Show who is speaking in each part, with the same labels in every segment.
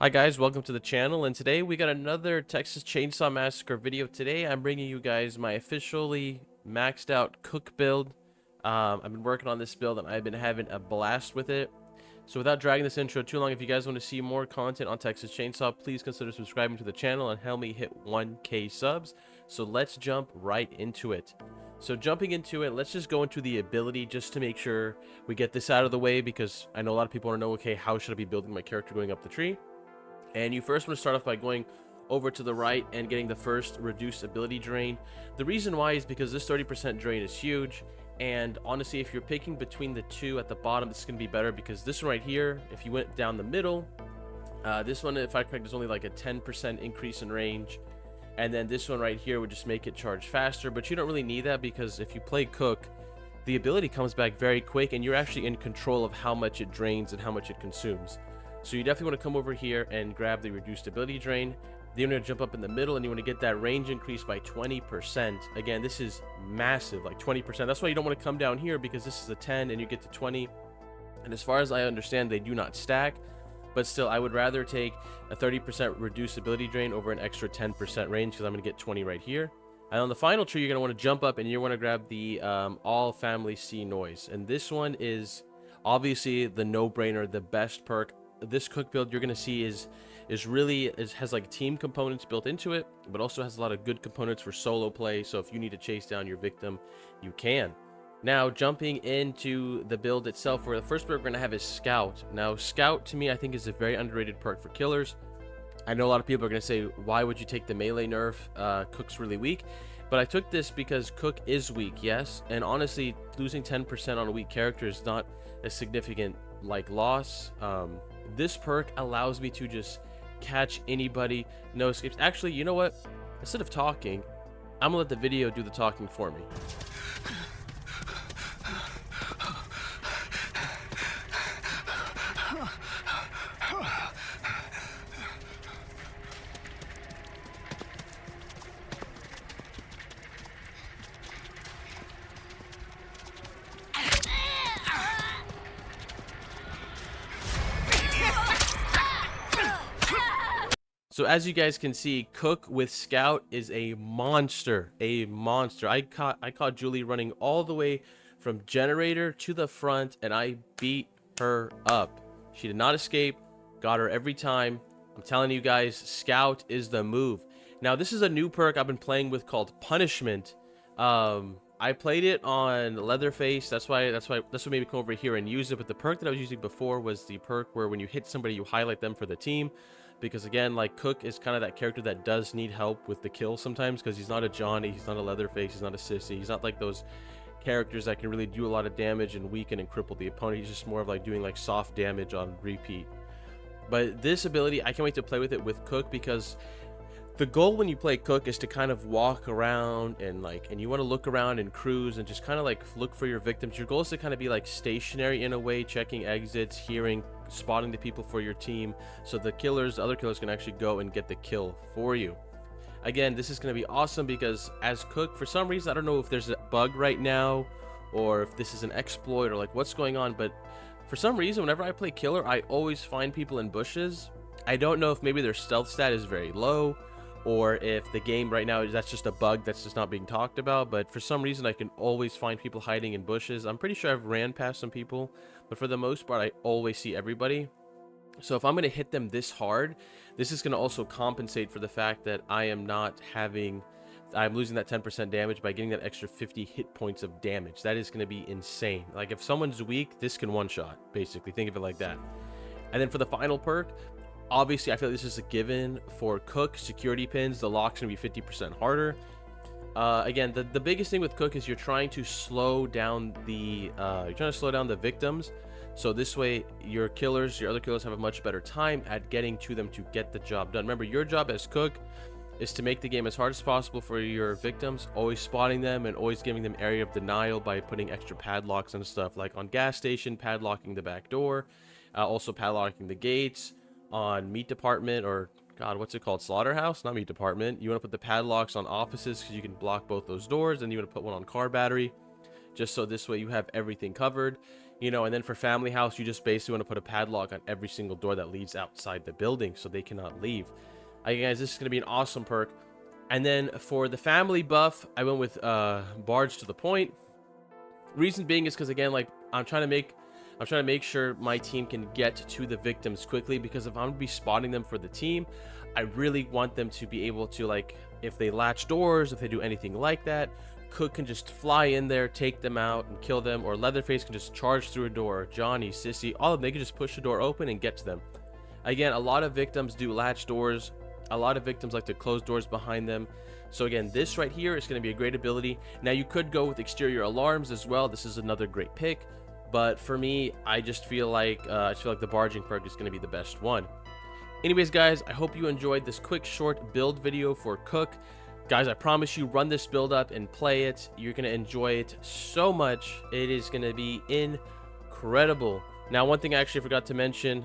Speaker 1: Hi guys, welcome to the channel, and today we got another Texas Chainsaw Massacre video. Today I'm bringing you guys my officially maxed out cook build. I've been working on this build and I've been having a blast with it. So without dragging this intro too long, if you guys want to see more content on Texas Chainsaw, please consider subscribing to the channel and help me hit 1K subs. So let's jump right into it. So jumping into it, let's just go into the ability just to make sure we get this out of the way, because I know a lot of people want to know, okay, how should I be building my character going up the tree? And you first want to start off by going over to the right and getting the first reduced ability drain. The reason why is because this 30% drain is huge, and honestly, if you're picking between the two at the bottom, this is going to be better, because this one right here, if you went down the middle, this one, if I correct, is only like a 10% increase in range, and then this one right here would just make it charge faster. But you don't really need that, because if you play Cook, the ability comes back very quick and you're actually in control of how much it drains and how much it consumes. So you definitely want to come over here and grab the reduced ability drain. Then you're going to jump up in the middle and you want to get that range increase by 20%. Again, this is massive, like 20%. That's why you don't want to come down here, because this is a 10 and you get to 20. And as far as I understand, they do not stack. But still, I would rather take a 30% reduced ability drain over an extra 10% range, because I'm going to get 20 right here. And on the final tree, you're going to want to jump up and you want to grab the all family see noise. And this one is obviously the no-brainer, the best perk. This cook build you're going to see has like team components built into it, but also has a lot of good components for solo play. So if you need to chase down your victim, you can. Now jumping into the build itself, where the first perk we're going to have is Scout. Now Scout, to me, I think is a very underrated perk for killers. I know a lot of people are going to say, why would you take the melee nerf? Cook's really weak. But I took this because Cook is weak, yes, and honestly, losing 10% on a weak character is not a significant like loss. This perk allows me to just catch anybody, no escapes. Actually, you know what? Instead of talking, I'm gonna let the video do the talking for me. So as you guys can see, Cook with Scout is a monster, I caught Julie running all the way from generator to the front, and I beat her up. She did not escape, got her every time. I'm telling you guys, Scout is the move. Now this is a new perk I've been playing with called Punishment. I played it on Leatherface. That's what made me come over here and use it. But the perk that I was using before was the perk where when you hit somebody, you highlight them for the team. Because again, like, Cook is kind of that character that does need help with the kill sometimes, because he's not a Johnny, he's not a Leatherface, he's not a Sissy, he's not like those characters that can really do a lot of damage and weaken and cripple the opponent. He's just more of like doing like soft damage on repeat. But this ability, I can't wait to play with it with Cook, because the goal when you play Cook is to kind of walk around and you want to look around and cruise and just kind of like look for your victims. Your goal is to kind of be like stationary in a way, checking exits, hearing, spotting the people for your team, so the other killers can actually go and get the kill for you. Again, this is going to be awesome, because as Cook, for some reason, I don't know if there's a bug right now or if this is an exploit or like what's going on, but for some reason, whenever I play killer, I always find people in bushes. I don't know if maybe their stealth stat is very low, or if the game right now, that's just a bug that's just not being talked about. But for some reason, I can always find people hiding in bushes. I'm pretty sure I've ran past some people, but for the most part, I always see everybody. So if I'm going to hit them this hard, this is going to also compensate for the fact that I'm losing that 10% damage by getting that extra 50 hit points of damage. That is going to be insane. Like, if someone's weak, this can one-shot, basically. Think of it like that. And then for the final perk, obviously, I feel like this is a given for Cook. Security pins, the lock's gonna be 50% harder. Again, the biggest thing with Cook is you're trying to slow down the victims. So this way, your other killers have a much better time at getting to them to get the job done. Remember, your job as Cook is to make the game as hard as possible for your victims, always spotting them and always giving them area of denial by putting extra padlocks and stuff, like on gas station, padlocking the back door, also padlocking the gates. On meat department, or God, what's it called? Slaughterhouse? Not meat department. You want to put the padlocks on offices, because you can block both those doors. And you want to put one on car battery, just so this way you have everything covered. you know. And then for family house, you just basically want to put a padlock on every single door that leads outside the building so they cannot leave. Guys, this is going to be an awesome perk. And then for the family buff, I went with Barge to the Point. Reason being is because, again, like, I'm trying to make sure my team can get to the victims quickly, because if I'm gonna be spotting them for the team, I really want them to be able to, like, if they latch doors, if they do anything like that, Cook can just fly in there, take them out, and kill them, or Leatherface can just charge through a door. Johnny, Sissy, all of them, they can just push the door open and get to them. Again, a lot of victims do latch doors. A lot of victims like to close doors behind them. So again, this right here is going to be a great ability. Now, you could go with exterior alarms as well. This is another great pick. But for me, I just feel like the barging perk is going to be the best one. Anyways, guys, I hope you enjoyed this quick, short build video for Cook. Guys, I promise you, run this build up and play it. You're going to enjoy it so much. It is going to be incredible. Now, one thing I actually forgot to mention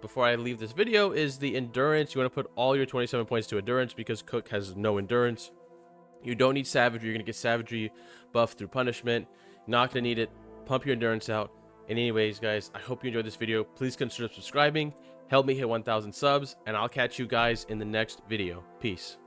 Speaker 1: before I leave this video is the endurance. You want to put all your 27 points to endurance, because Cook has no endurance. You don't need savagery. You're going to get savagery buff through punishment. Not going to need it. Pump your endurance out. And anyways, guys, I hope you enjoyed this video. Please consider subscribing. Help me hit 1,000 subs, and I'll catch you guys in the next video. Peace.